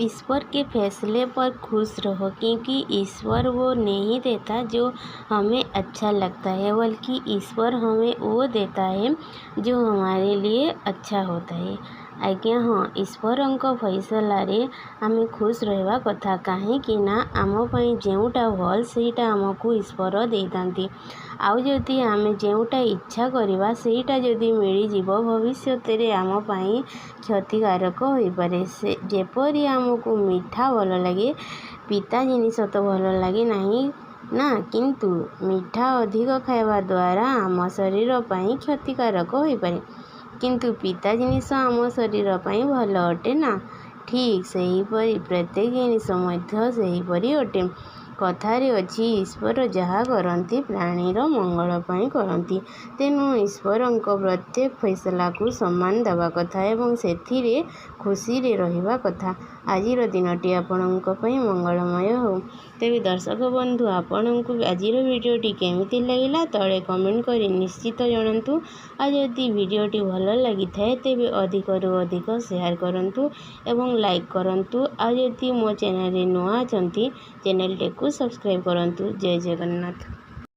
ईश्वर के फैसले पर खुश रहो, क्योंकि ईश्वर वो नहीं देता जो हमें अच्छा लगता है, बल्कि ईश्वर हमें वो देता है जो हमारे लिए अच्छा होता है। आज्ञा हाँ, ईश्वरଙ୍କ फैसलारे आमे खुश रहिबा कथा, काहेकि ना आम पई जेउटा भल सेटा आमको ईश्वर देइतांती। आउ जदि आमे जेउटा इच्छा करिबा सेटा जदि मिली जीवो, भविष्य रे आम पई क्षतिकारक होई पारे। से जेपरि आमको मीठा भल लगे, पिता जिनिस तो भल लगे नहीं ना, किंतु मीठा अधिक खाइबा द्वारा आम शरीर पई क्षतिकारक होई पारे, किंतु पिता जिनिस आम शरीर पई भल अटे ना। ठीक सेहीपरि प्रत्येक जिनिस मध्य सेहीपरि अटे। कथारे अछि, ईश्वर जहा करती प्राणीर मंगल पई करती। तेणु ईश्वरଙ୍କ प्रत्येक फैसला को सम्मान देवा कथा एवं सेथिरे खुशी रे रहिबा कथा। आजिर दिनटी आपणଙ୍କ पई मंगलमय हो। तेबे दर्शक बंधु, आपणଙ୍କୁ आजिर वीडियोटी केमिति लागिला तळे कमेंट करी निश्चित जणांतु। आ जदि वीडियोटी भल लगी थाए तेबे अधिकरु अधिक शेयर करंतु एवं लाइक करंतु। आ जदि मो चैनल रे नुआ अछंती, चैनल टेकु सब्सक्राइब करंतु। जय जगन्नाथ।